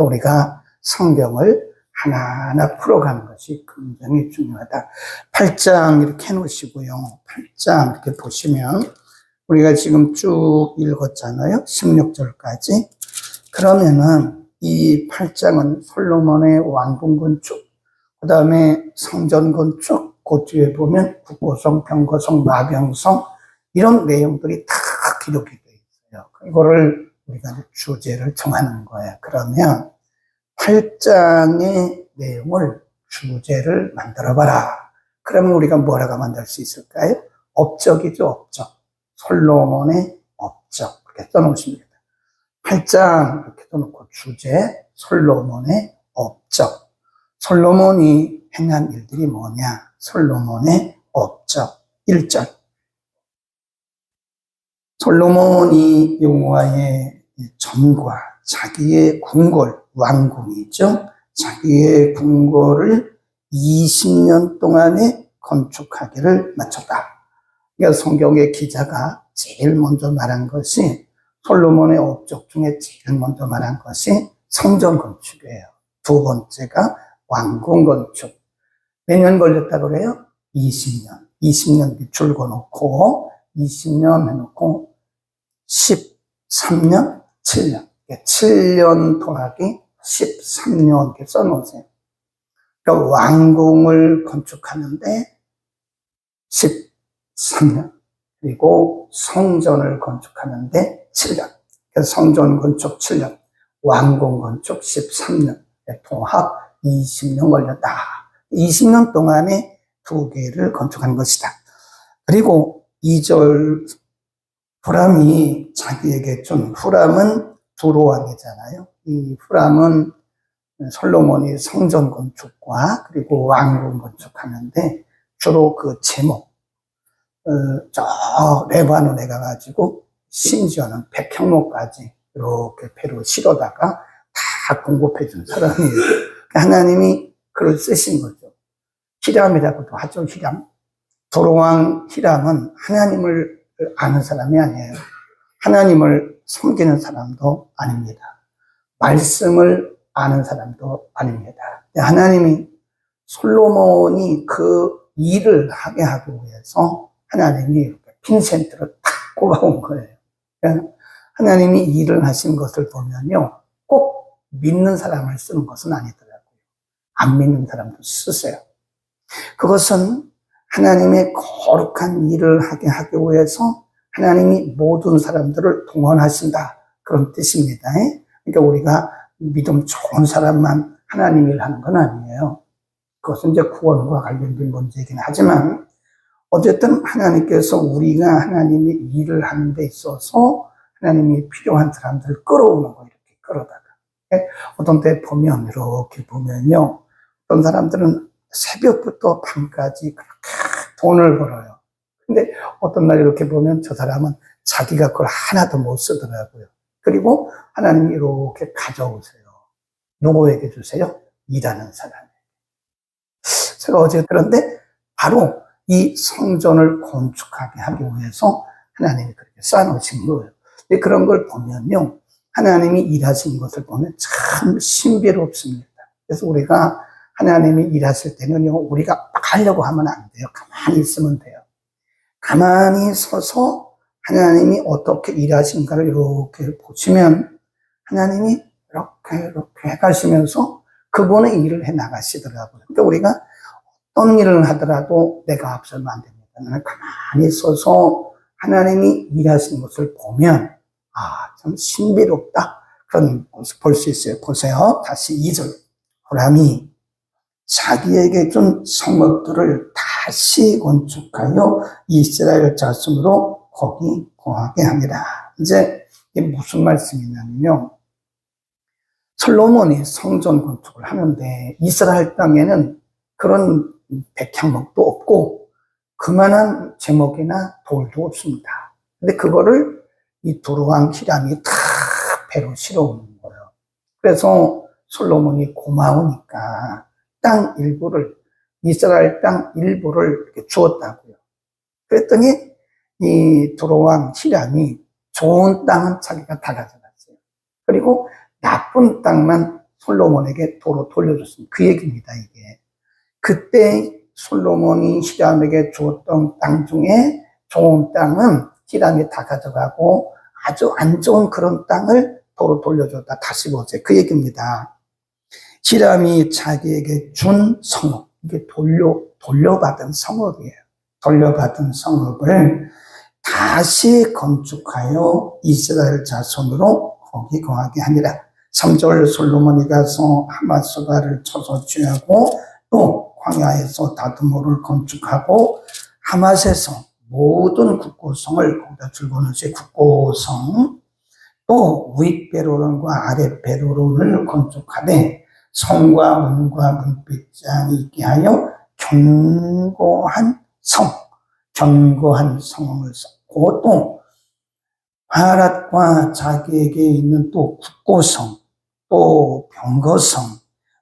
우리가 성경을 하나하나 풀어가는 것이 굉장히 중요하다. 8장 이렇게 해놓으시고요. 8장 이렇게 보시면 우리가 지금 쭉 읽었잖아요. 16절까지. 그러면은 이 8장은 솔로몬의 왕궁 건축, 그 다음에 성전 건축, 그 뒤에 보면 국고성, 병거성, 마병성 이런 내용들이 다 기록이 되어 있어요. 이거를 우리가 주제를 정하는 거예요. 그러면 8장의 내용을 주제를 만들어봐라. 그러면 우리가 뭐라고 만들 수 있을까요? 업적이죠, 업적. 솔로몬의 업적. 이렇게 써놓으십니다. 8장 이렇게 써놓고 주제, 솔로몬의 업적. 솔로몬이 행한 일들이 뭐냐? 솔로몬의 업적. 1절. 솔로몬이 여호와의 전과 자기의 궁궐, 왕궁이죠. 자기의 궁궐을 20년 동안에 건축하기를 마쳤다. 그러니까 성경의 기자가 제일 먼저 말한 것이 솔로몬의 업적 중에 제일 먼저 말한 것이 성전 건축이에요. 두 번째가 왕궁 건축. 몇 년 걸렸다고 그래요? 20년. 20년 줄거 놓고 20년 해놓고 13년, 7년. 7년 더하기 13년 이렇게 써놓으세요. 그러니까 왕궁을 건축하는데 13년, 그리고 성전을 건축하는데 7년. 그래서 성전 건축 7년, 왕궁 건축 13년, 통합 20년 걸렸다. 20년 동안에 두 개를 건축한 것이다. 그리고 2절 후람이 자기에게 준, 후람은 두로왕이잖아요. 이 후람은 솔로몬이 성전 건축과 그리고 왕궁 건축하는데 주로 그 제목, 저 레바논에 가가지고 심지어는 백향목까지 이렇게 배로 실어다가 다 공급해 준 사람이에요. 하나님이 글을 쓰신 거죠. 히람이라고도 하죠, 히람. 도로왕 히람은 하나님을 아는 사람이 아니에요. 하나님을 섬기는 사람도 아닙니다. 말씀을 아는 사람도 아닙니다. 하나님이 솔로몬이 그 일을 하게 하기 위해서 하나님이 이렇게 핀센트를 탁 꼽아온 거예요. 하나님이 일을 하신 것을 보면요, 꼭 믿는 사람을 쓰는 것은 아니더라고요. 안 믿는 사람도 쓰세요. 그것은 하나님의 거룩한 일을 하게 하기 위해서 하나님이 모든 사람들을 동원하신다, 그런 뜻입니다. 그러니까 우리가 믿음 좋은 사람만 하나님 일 하는 건 아니에요. 그것은 이제 구원과 관련된 문제이긴 하지만 어쨌든 하나님께서 우리가 하나님이 일을 하는 데 있어서 하나님이 필요한 사람들을 끌어오는 거, 이렇게 끌어다가. 어떤 때 보면 이렇게 보면요, 어떤 사람들은 새벽부터 밤까지 그렇게 돈을 벌어요. 근데 어떤 날 이렇게 보면 저 사람은 자기가 그걸 하나도 못 쓰더라고요. 그리고 하나님이 이렇게 가져오세요. 누구에게 주세요? 일하는 사람에게. 제가 어제 그런데 바로 이 성전을 건축하게 하기 위해서 하나님이 그렇게 쌓아놓으신 거예요. 근데 그런 걸 보면요, 하나님이 일하신 것을 보면 참 신비롭습니다. 그래서 우리가 하나님이 일하실 때는요, 우리가 막 하려고 하면 안 돼요. 가만히 있으면 돼요. 가만히 서서 하나님이 어떻게 일하신가를 이렇게 보시면 하나님이 이렇게 해가시면서 그분의 일을 해 나가시더라고요. 그러니까 우리가 어떤 일을 하더라도 내가 앞서면 안 됩니다. 나는 가만히 서서 하나님이 일하시는 것을 보면 참 신비롭다, 그런 모습 볼 수 있어요. 보세요. 다시 2절. 후람이 자기에게 준 성읍들을 다시 건축하여 이스라엘 자손으로 거기 거하게 합니다. 이제 이게 무슨 말씀이냐면요, 솔로몬이 성전 건축을 하는데 이스라엘 땅에는 그런 백향목도 없고 그만한 제목이나 돌도 없습니다. 근데 그거를 이 두로왕 히람이 다 배로 실어오는 거예요. 그래서 솔로몬이 고마우니까 땅 일부를, 이스라엘 땅 일부를 이렇게 주었다고요. 그랬더니 이 두로왕 히람이 좋은 땅은 자기가 다 가져갔어요. 그리고 나쁜 땅만 솔로몬에게 도로 돌려줬습니다. 그 얘기입니다, 이게. 그때 솔로몬이 히람에게 주었던 땅 중에 좋은 땅은 히람이 다 가져가고 아주 안 좋은 그런 땅을 도로 돌려줬다. 다시 보세요. 그 얘기입니다. 히람이 자기에게 준 성읍, 이게 돌려받은 성읍이에요. 돌려받은 성읍을 다시 건축하여 이스라엘 자손으로 거기 거하게 하니라. 3절 솔로몬이 가서 하맛소바를 쳐서 취하고 또 광야에서 다드모를 건축하고 하맛에서 모든 국고성을 거기다 들고는지 국고성 또 윗베로론과 아랫베로론을 건축하되 성과 문과 문빗장이 있게 하여 견고한 성을 쌓고 또 바랏과 자기에게 있는 또 국고성 또 병거성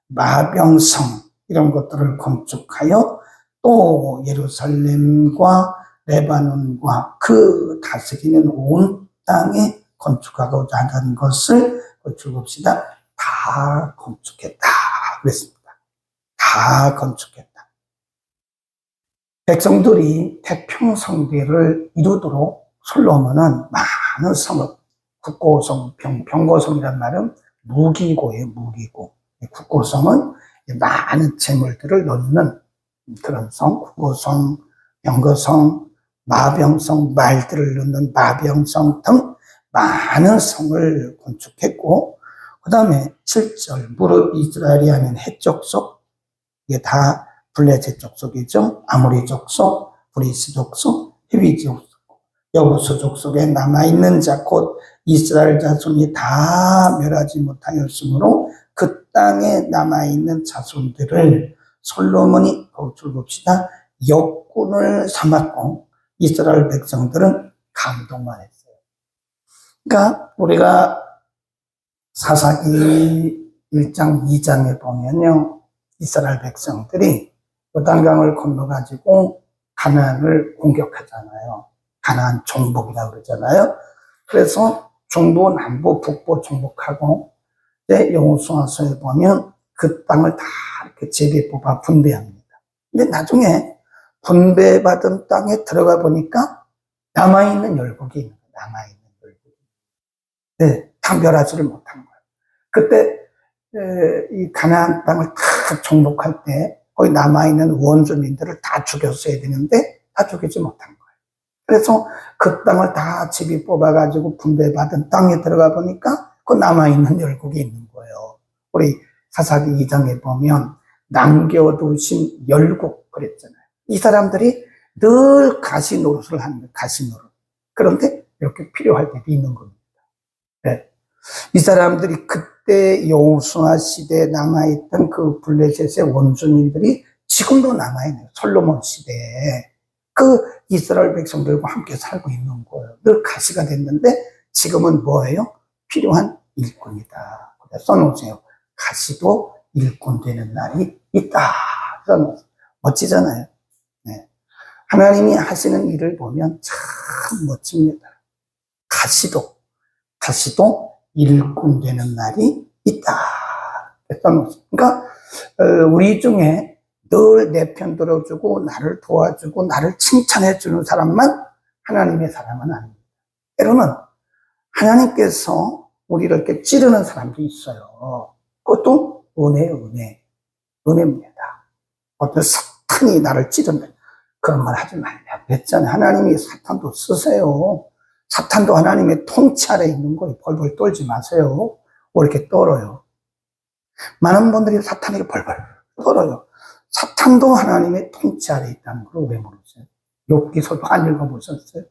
마병성 이런 것들을 건축하여 또 예루살렘과 레바논과 그 다스리는 온 땅에 건축하고자 하는 것을 건축합시다. 다 건축했다 그랬습니다. 다 건축했다. 백성들이 태평성대를 이루도록 솔로몬은 많은 성읍, 국고성, 병거성이란 말은 무기고예요, 무기고. 국고성은 많은 재물들을 넣는 그런 성, 국고성, 병거성, 마병성, 말들을 넣는 마병성 등 많은 성을 건축했고, 그 다음에 7절, 무릇 이스라엘이 아닌 헷 족속, 이게 다 블레셋 족속이죠. 아모리 족속, 브리스 족속, 히위 족속, 여부수 족속에 남아있는 자, 곧 이스라엘 자손이 다 멸하지 못하였으므로 그 땅에 남아있는 자손들을 솔로몬이 거기를 봅시다. 역군을 삼았고 이스라엘 백성들은 감동만 했어요. 그러니까 우리가 사사기 1장 2장에 보면요. 이스라엘 백성들이 요단강을 건너가지고 가나안을 공격하잖아요. 가나안 정복이라고 그러잖아요. 그래서 중부, 남부, 북부 정복하고 이제 여호수아서에 보면 그 땅을 다 이렇게 제비 뽑아 분배합니다. 근데 나중에 분배받은 땅에 들어가 보니까 남아있는 열국이 있는 거예요. 남아있는 열국이. 네, 다 멸하지를 못한 거예요. 그때 이 가나안 땅을 다 정복할 때 거기 남아있는 원주민들을 다 죽였어야 되는데 다 죽이지 못한 거예요. 그래서 그 땅을 다 집이 뽑아가지고 분배받은 땅에 들어가 보니까 그 남아있는 열국이 있는 거예요. 우리 사사기 2장에 보면 남겨두신 열국 그랬잖아요. 이 사람들이 늘 가시 노릇을 합니다. 가시 노릇. 그런데 이렇게 필요할 때도 있는 겁니다. 네. 이 사람들이 그때 여호수아 시대에 남아있던 그 블레셋의 원주민들이 지금도 남아있네요. 솔로몬 시대에. 그 이스라엘 백성들과 함께 살고 있는 거예요. 늘 가시가 됐는데 지금은 뭐예요? 필요한 일꾼이다. 써놓으세요. 가시도 일꾼 되는 날이 있다. 써놓으세요. 멋지잖아요. 네. 하나님이 하시는 일을 보면 참 멋집니다. 가시도 일꾼 되는 날이 있다. 써놓으세요. 그러니까 우리 중에 늘 내 편 들어주고 나를 도와주고 나를 칭찬해주는 사람만 하나님의 사람은 아닙니다. 때로는 하나님께서 우리를 이렇게 찌르는 사람도 있어요. 그것도 은혜입니다. 어떤 사탄이 나를 찌른다. 그런 말 하지 말라 그랬잖아요. 하나님이 사탄도 쓰세요. 사탄도 하나님의 통치 아래 있는 거예요. 벌벌 떨지 마세요. 왜 이렇게 떨어요? 많은 분들이 사탄에게 벌벌 떨어요. 사탄도 하나님의 통치 아래 있다는 걸 왜 모르세요? 욥기서도 안 읽어보셨어요?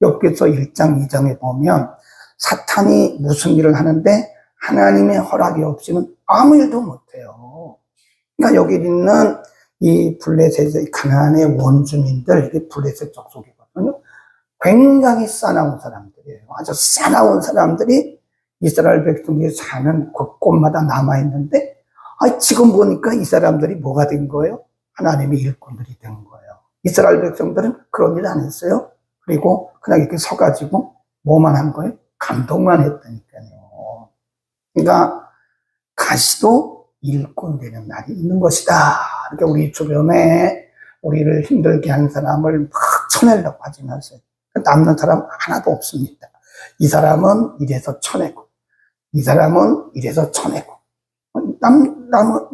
욥기서 1장 2장에 보면 사탄이 무슨 일을 하는데 하나님의 허락이 없이는 아무 일도 못해요. 그러니까 여기 있는 이 블레셋의 가나안의 원주민들, 이게 블레셋 족속이거든요. 굉장히 싸나운 사람들이에요. 아주 싸나운 사람들이 이스라엘 백성들이 사는 곳곳마다 남아있는데 지금 보니까 이 사람들이 뭐가 된 거예요? 하나님의 일꾼들이 된 거예요. 이스라엘 백성들은 그런 일 안 했어요. 그리고 그냥 이렇게 서가지고 뭐만 한 거예요? 감동만 했다니까요. 그러니까 다시도 일꾼 되는 날이 있는 것이다. 그러니까 우리 주변에 우리를 힘들게 한 사람을 막 쳐내려고 하지 마세요. 남는 사람 하나도 없습니다. 이 사람은 이래서 쳐내고, 이 사람은 이래서 쳐내고,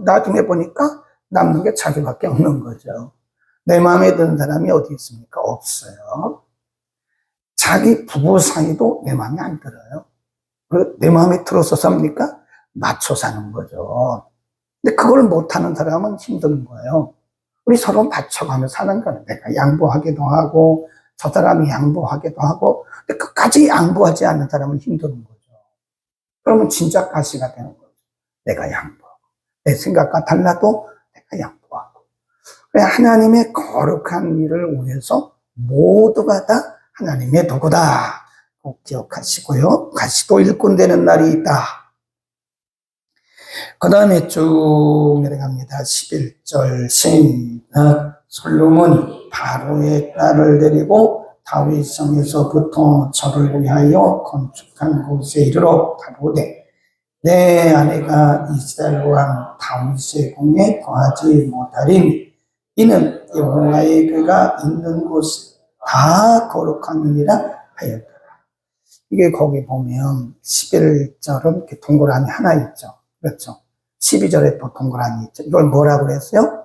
나중에 보니까 남는 게 자기밖에 없는 거죠. 내 마음에 드는 사람이 어디 있습니까? 없어요. 자기 부부 사이도 내 마음에 안 들어요. 내 마음에 들어서 삽니까? 맞춰 사는 거죠. 근데 그걸 못하는 사람은 힘든 거예요. 우리 서로 맞춰가며 사는 거예요. 내가 양보하기도 하고, 저 사람이 양보하기도 하고, 근데 끝까지 양보하지 않는 사람은 힘든 거죠. 그러면 진짜 가시가 되는 거죠. 내가 양보하고, 내 생각과 달라도 내가 양보하고. 하나님의 거룩한 일을 위해서 모두가 다 하나님의 도구다. 꼭 기억하시고요. 가시도 일꾼 되는 날이 있다. 그 다음에 쭉 내려갑니다. 11절 시작. 솔로몬이 바로의 딸을 데리고 다윗성에서부터 저를 위하여 건축한 곳에 이르러 가로되 내 아내가 이스라엘 왕 다윗의 궁에 거하지 못하리니 이는 여호와의 그가 있는 곳 다 거룩함이니라 하였더라. 이게 거기 보면 11절은 이렇게 동그라미 하나 있죠. 그렇죠. 12절에 또 동그라미 있죠. 이걸 뭐라고 그랬어요?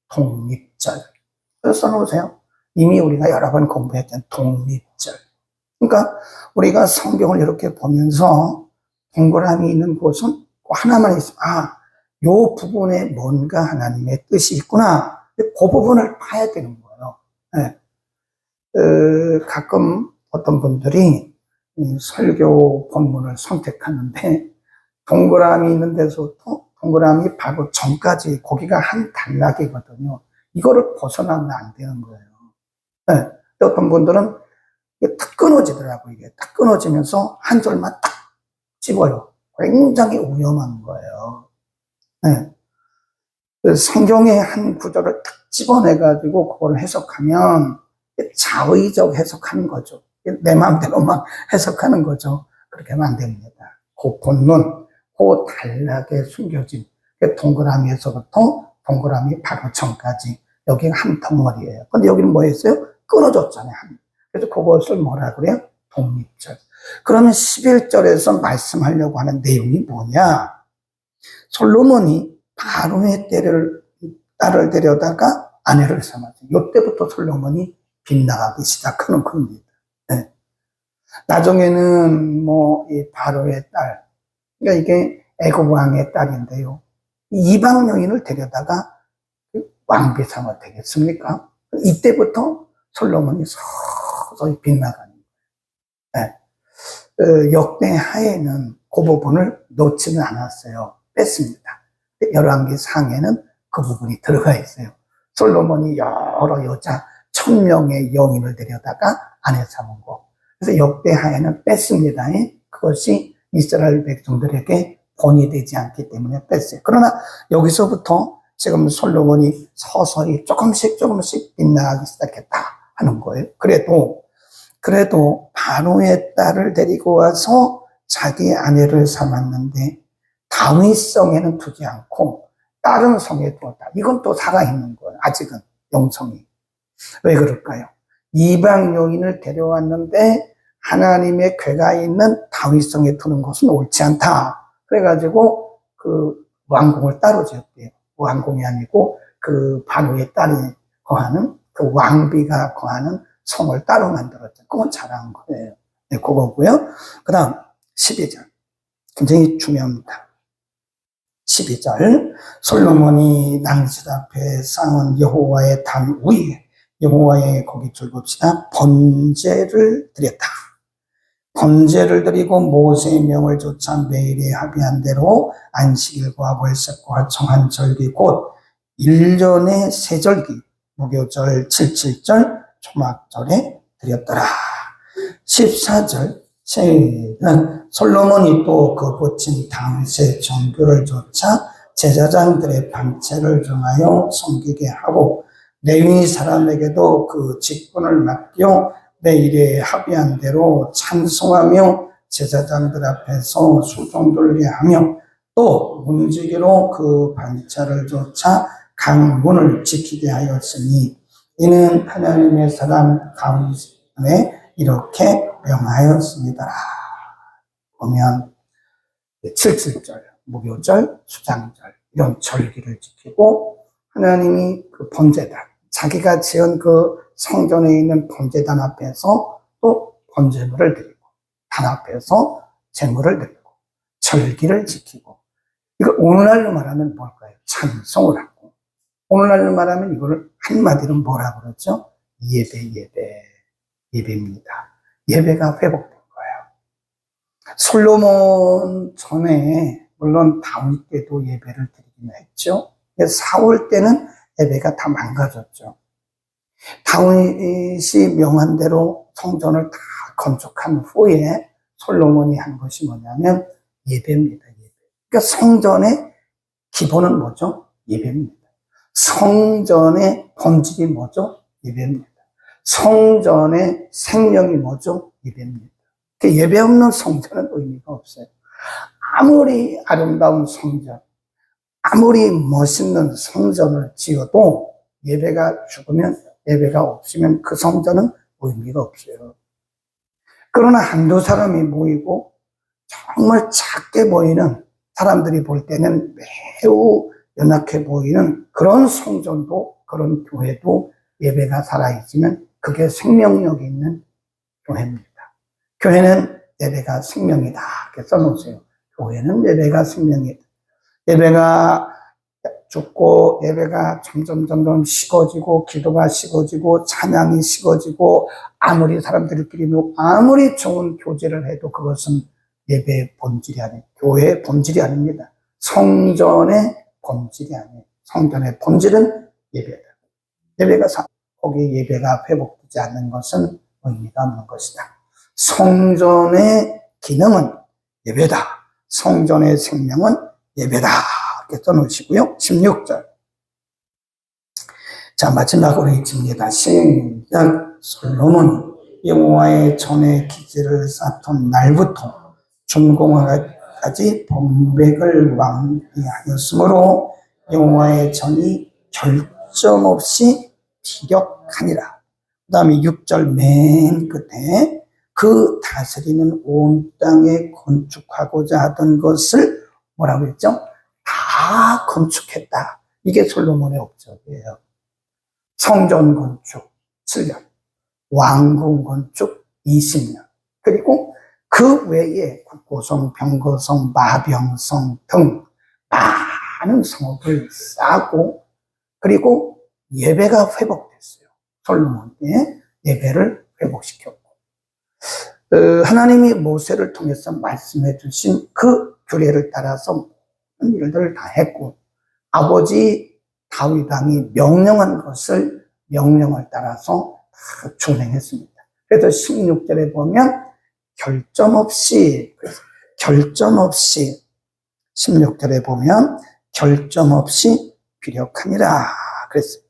독립절. 써놓으세요. 이미 우리가 여러 번 공부했던 독립절. 그러니까 우리가 성경을 이렇게 보면서 동그라미 있는 곳은 하나만 있어. 요 부분에 뭔가 하나님의 뜻이 있구나. 그 부분을 봐야 되는 거예요. 네. 가끔 어떤 분들이 설교 본문을 선택하는데 동그라미 있는 데서부터 동그라미 바로 전까지 거기가 한 단락이거든요. 이거를 벗어나면 안 되는 거예요. 네. 어떤 분들은 이게 탁 끊어지더라고요. 이게 탁 끊어지면서 한 절만 딱 집어요. 굉장히 위험한 거예요. 네. 성경의 한 구절을 딱 집어내가지고 그걸 해석하면 자의적 해석하는 거죠. 내 마음대로만 해석하는 거죠. 그렇게 하면 안 됩니다. 그 본문, 그 단락에 숨겨진 동그라미에서부터 동그라미 바로 전까지 여기가 한 덩어리예요. 근데 여기는 뭐였어요? 끊어졌잖아요. 그래서 그것을 뭐라 그래요? 독립절. 그러면 11절에서 말씀하려고 하는 내용이 뭐냐? 솔로몬이 바로의 딸을 데려다가 아내를 삼았어요. 이때부터 솔로몬이 빗나가기 시작하는 겁니다. 네. 나중에는 이 바로의 딸, 그러니까 이게 애굽 왕의 딸인데요. 이방 여인을 데려다가 왕비 삼아 되겠습니까? 이때부터 솔로몬이 서서히 빗나가는 거예요. 네. 역대 하에는 그 부분을 놓지는 않았어요. 뺐습니다. 열왕기 상에는 그 부분이 들어가 있어요. 솔로몬이 여러 여자 1000명의 여인을 데려다가 아내 삼은 거. 그래서 역대 하에는 뺐습니다. 그것이 이스라엘 백성들에게 본이 되지 않기 때문에 뺐어요. 그러나 여기서부터 지금 솔로몬이 서서히 조금씩 빗나가기 시작했다 하는 거예요. 그래도 바로의 딸을 데리고 와서 자기 아내를 삼았는데 다윗성에는 두지 않고 다른 성에 두었다. 이건 또 살아있는 거예요. 아직은 영성이. 왜 그럴까요? 이방 여인을 데려왔는데 하나님의 궤가 있는 다윗성에 두는 것은 옳지 않다. 그래가지고 그 왕궁을 따로 지었대요. 왕궁이 아니고 그 바로의 딸이 거하는 그 왕비가 거하는 성을 따로 만들었죠. 그건 잘한 거예요. 네, 그거고요. 그 다음 12절. 굉장히 중요합니다. 12절. 솔로몬이 낭실 앞에 쌓은 여호와의 단 위에 여호와의 거기 줄 봅시다. 번제를 드렸다. 번제를 드리고 모세의 명을 조차 매일에 합의한 대로 안식일과 월색과 정한 절기 곧 1년의 세절기 무교절 77절 초막절에 드렸더라. 14절 솔로몬이 또 그 고친 다윗의 정교를 조차 제사장들의 방채를 정하여 섬기게 하고 레위 사람에게도 그 직분을 맡겨 매일에 합의한 대로 찬송하며 제사장들 앞에서 수종 돌게 하며 또 문지기로 그 반차를 조차 강문을 지키게 하였으니 이는 하나님의 사람 가운데 이렇게 명하였습니다. 보면 7.7절, 무교절, 수장절 이런 절기를 지키고 하나님이 그 번제단, 자기가 지은 그 성전에 있는 번제단 앞에서 또 번제물을 드리고 단 앞에서 제물을 드리고 절기를 지키고, 이거 오늘날로 말하면 뭘까요? 찬송을 하고, 오늘날로 말하면 이거를 한마디로 뭐라 그러죠? 예배입니다. 예배가 회복된 거예요. 솔로몬 전에 물론 다윗 때도 예배를 드리긴 했죠. 사울 때는 예배가 다 망가졌죠. 다윗이 명한 대로 성전을 다 건축한 후에 솔로몬이 한 것이 뭐냐면 예배입니다. 예배. 그러니까 성전의 기본은 뭐죠? 예배입니다. 성전의 본질이 뭐죠? 예배입니다. 성전의 생명이 뭐죠? 예배입니다. 그러니까 예배 없는 성전은 의미가 없어요. 아무리 아름다운 성전, 아무리 멋있는 성전을 지어도 예배가 죽으면, 예배가 없으면 그 성전은 의미가 없어요. 그러나 한두 사람이 모이고 정말 작게 보이는, 사람들이 볼 때는 매우 연약해 보이는 그런 성전도, 그런 교회도 예배가 살아있으면 그게 생명력이 있는 교회입니다. 교회는 예배가 생명이다 이렇게 써놓으세요. 교회는 예배가 생명이다. 예배가 죽고 예배가 점점 식어지고 기도가 식어지고 찬양이 식어지고 아무리 사람들끼리 아무리 좋은 교제를 해도 그것은 예배의 본질이 아니에요. 교회의 본질이 아닙니다. 성전의 본질이 아니에요. 성전의 본질은 예배다. 예배가 거기 예배가 회복되지 않는 것은 의미가 없는 것이다. 성전의 기능은 예배다. 성전의 생명은 예배다. 이렇게 써놓으시고요. 16절. 자, 마지막으로 읽습니다. 시작. 솔로몬이 여호와의 전에 기지를 쌓던 날부터 준공하기까지 번백을 왕이하였으므로 여호와의 전이 결점 없이 피력하니라. 그 다음에 6절 맨 끝에 그 다스리는 온 땅에 건축하고자 하던 것을 뭐라고 했죠? 다 건축했다. 이게 솔로몬의 업적이에요. 성전 건축 7년, 왕궁 건축 20년, 그리고 그 외에 국고성, 병거성, 마병성 등 많은 성읍을 쌓고, 그리고 예배가 회복됐어요. 솔로몬의 예배를 회복시켰고, 하나님이 모세를 통해서 말씀해 주신 그 규례를 따라서 모든 일들을 다 했고, 아버지 다윗 왕이 명령한 것을 명령을 따라서 다 준행했습니다. 그래서 16절에 보면 결점 없이 16절에 보면 결점 없이 피력하니라 그랬어요.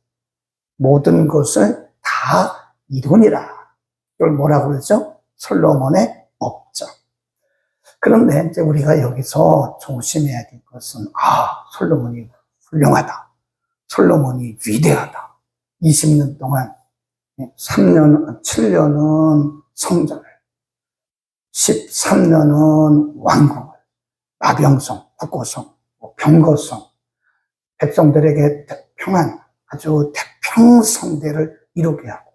모든 것을 다 이루니라. 이걸 뭐라고 그러죠? 솔로몬의 업적. 그런데 이제 우리가 여기서 조심해야 될 것은, 솔로몬이 훌륭하다. 솔로몬이 위대하다. 20년 동안 7년은 성전을, 13년은 왕궁을, 마병성, 국고성, 병거성, 백성들에게 평안, 아주 태평성대를 이루게 하고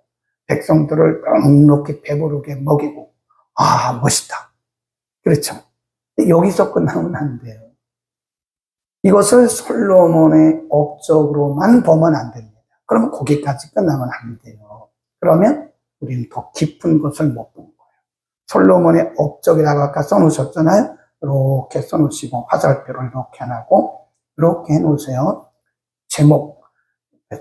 백성들을 넉넉히 배부르게 먹이고, 멋있다. 그렇죠. 여기서 끝나면 안 돼요. 이것을 솔로몬의 업적으로만 보면 안 됩니다. 그러면 거기까지 끝나면 안 돼요. 그러면 우리는 더 깊은 것을 못 본 거예요. 솔로몬의 업적이라고 아까 써놓으셨잖아요. 이렇게 써놓으시고 화살표를 이렇게 안 하고 이렇게 해놓으세요. 제목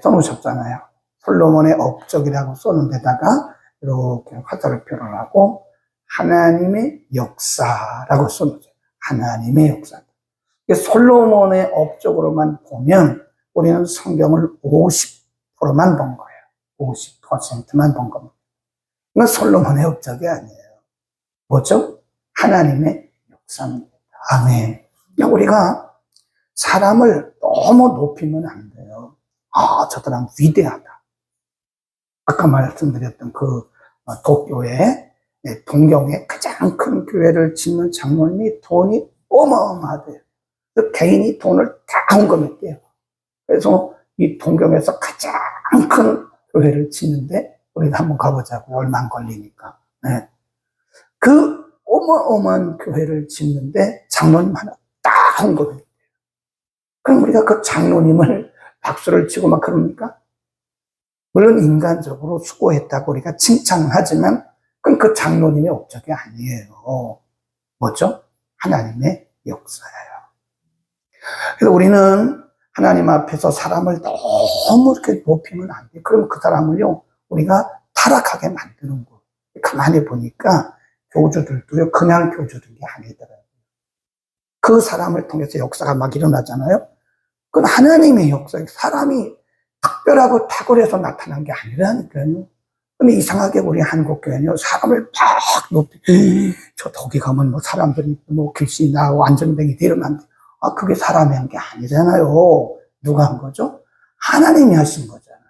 써놓으셨잖아요. 솔로몬의 업적이라고 써놓은 데다가 이렇게 화살표를 하고 하나님의 역사라고 써놓으세요. 하나님의 역사. 솔로몬의 업적으로만 보면 우리는 성경을 50%만 본 거예요. 50%만 본 겁니다. 이건 솔로몬의 업적이 아니에요. 뭐죠? 하나님의 역사입니다. 아멘. 우리가 사람을 너무 높이면 안 돼요. 아, 저 사람 위대하다. 아까 말씀드렸던 그 도교회, 동경에 가장 큰 교회를 짓는 장로님이 돈이 어마어마하대요. 그 개인이 돈을 다 헌금했대요. 그래서 이 동경에서 가장 큰 교회를 짓는데 우리가 한번 가보자고. 얼마 안 걸리니까. 네. 그 어마어마한 교회를 짓는데 장로님 하나 딱 헌금했대요. 그럼 우리가 그 장로님을 박수를 치고 막 그럽니까? 물론 인간적으로 수고했다고 우리가 칭찬을 하지만 그건 그 장로님의 업적이 아니에요. 뭐죠? 하나님의 역사예요. 그래서 우리는 하나님 앞에서 사람을 너무 이렇게 높이면 안 돼. 그럼 그 사람을요, 우리가 타락하게 만드는 거예요. 가만히 보니까 교주들도요, 그냥 교주들이 아니더라고요. 그 사람을 통해서 역사가 막 일어나잖아요. 그건 하나님의 역사예요. 사람이 특별하고 탁월해서 나타난 게 아니라니까요. 근데 이상하게 우리 한국교회는요, 사람을 막 높이, 저 거기 가면 뭐 사람들이 뭐 귀신이 나고 안전뱅이 일어난다. 아, 그게 사람이 한 게 아니잖아요. 누가 한 거죠? 하나님이 하신 거잖아요.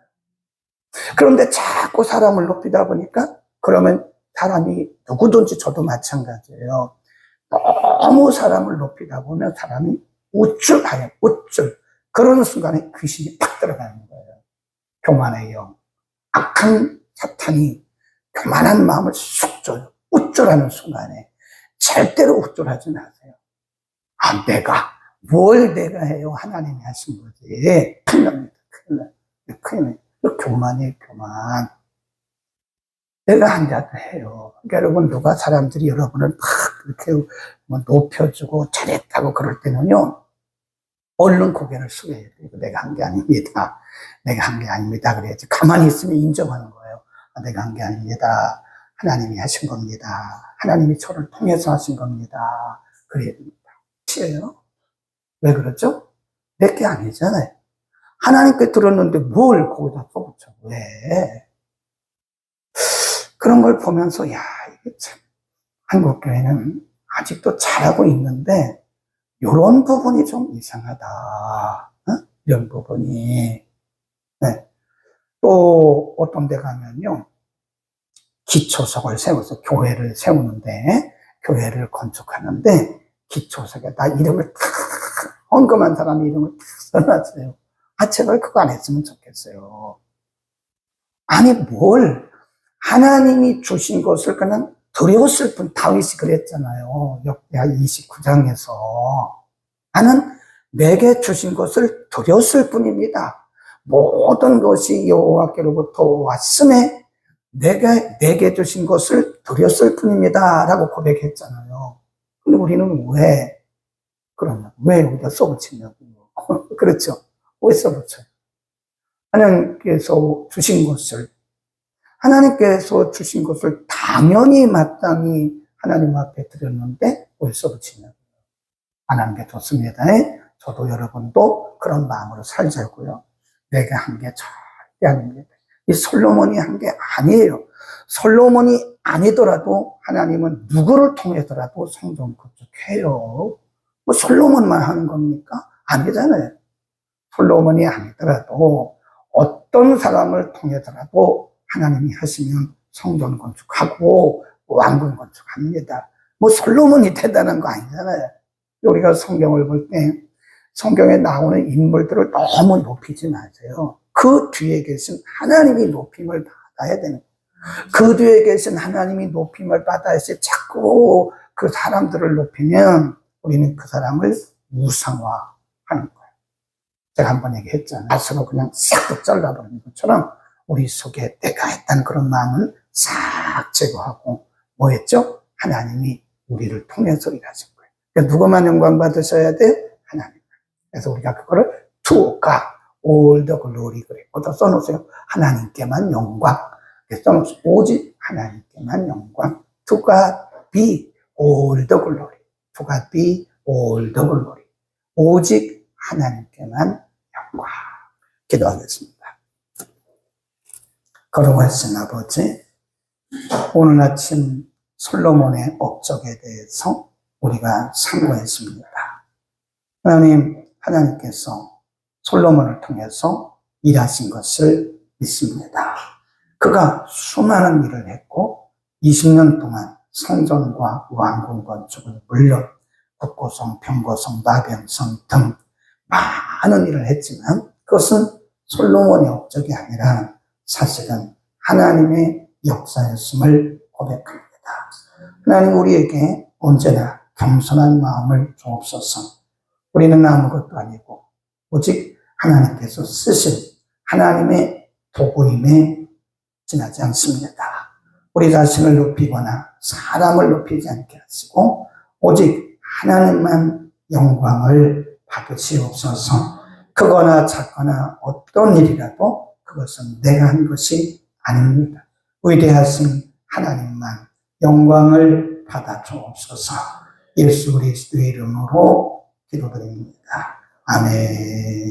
그런데 자꾸 사람을 높이다 보니까 그러면 사람이 누구든지 저도 마찬가지예요. 너무 사람을 높이다 보면 사람이 우쭐하여 우쭐. 그러는 순간에 귀신이 팍 들어가는 거예요. 교만의 영. 악한 사탄이 교만한 마음을 쑥 줘요. 우쭐하는 순간에. 절대로 우쭐하지 마세요. 아, 뭘 내가 해요? 하나님이 하신 거지. 큰일 납니다. 큰일 납니다. 교만이에요, 교만. 내가 한다고 해요. 그러니까 여러분, 누가 사람들이 여러분을 막 이렇게 높여주고 잘했다고 그럴 때는요, 얼른 고개를 숙여야 돼요. 내가 한 게 아닙니다. 내가 한 게 아닙니다. 그래야지. 가만히 있으면 인정하는 거예요. 내가 한 게 아닙니다. 하나님이 하신 겁니다. 하나님이 저를 통해서 하신 겁니다. 그래야 됩니다. 치예요. 왜 그러죠? 내 게 아니잖아요. 하나님께 들었는데 뭘 거기다 써붙여. 왜? 그런 걸 보면서, 야, 이게 참, 한국교회는 아직도 잘하고 있는데, 요런 부분이 좀 이상하다. 어? 이런 부분이. 네. 또, 어떤 데 가면요, 기초석을 세워서 교회를 세우는데, 교회를 건축하는데, 기초석에 다 이름을 탁, 헌금한 사람 이름을 탁 써놨어요. 아, 제발 그거 안 했으면 좋겠어요. 아니, 하나님이 주신 것을 그냥 드렸을 뿐, 다윗이 그랬잖아요. 역대하 29장에서. 나는 내게 주신 것을 드렸을 뿐입니다. 모든 것이 여호와께로부터 왔음에 내게 주신 것을 드렸을 뿐입니다. 라고 고백했잖아요. 근데 우리는 왜 우리가 써붙이냐고요. 그렇죠. 왜 써붙여요? 하나님께서 주신 것을 당연히 마땅히 하나님 앞에 드렸는데 왜 써붙이냐고요. 하나님께 줬습니다. 저도 여러분도 그런 마음으로 살자고요. 내가 한 게 절대 아닙니다. 이 솔로몬이 한 게 아니에요. 솔로몬이 아니더라도 하나님은 누구를 통해서라도 성전 건축해요. 뭐 솔로몬만 하는 겁니까? 아니잖아요. 솔로몬이 아니더라도 어떤 사람을 통해서라도 하나님이 하시면 성전 건축하고 왕궁 건축합니다. 뭐 솔로몬이 대단한 거 아니잖아요. 우리가 성경을 볼 때 성경에 나오는 인물들을 너무 높이지 마세요. 그 뒤에 계신 하나님이 높임을 받아야 되는 거예요. 그 뒤에 계신 하나님이 높임을 받아야지 자꾸 그 사람들을 높이면 우리는 그 사람을 우상화하는 거예요. 제가 한번 얘기했잖아요. 서로 그냥 싹 잘라버리는 것처럼 우리 속에 내가 했다는 그런 마음은 싹 제거하고 뭐 했죠? 하나님이 우리를 통해서 일하신 거예요. 그러니까 누구만 영광 받으셔야 돼요? 하나님. 그래서 우리가 그거를 to God, all the glory 그래. 어디다 써놓으세요? 하나님께만 영광. 써놓으세요. 오직 하나님께만 영광. To God be all the glory. To God be all the glory. 오직 하나님께만 영광. 기도하겠습니다. 거룩하신 아버지, 오늘 아침 솔로몬의 업적에 대해서 우리가 상고했습니다. 하나님, 하나님께서 솔로몬을 통해서 일하신 것을 믿습니다. 그가 수많은 일을 했고 20년 동안 성전과 왕궁 건축은 물론 국고성, 병거성, 나병성 등 많은 일을 했지만 그것은 솔로몬의 업적이 아니라 사실은 하나님의 역사였음을 고백합니다. 하나님 우리에게 언제나 겸손한 마음을 주옵소서. 우리는 아무것도 아니고 오직 하나님께서 쓰신 하나님의 도구임에 지나지 않습니다. 우리 자신을 높이거나 사람을 높이지 않게 하시고 오직 하나님만 영광을 받으시옵소서. 크거나 작거나 어떤 일이라도 그것은 내가 한 것이 아닙니다. 위대하신 하나님만 영광을 받아 주옵소서. 예수 그리스도의 이름으로 기도드립니다. 아멘.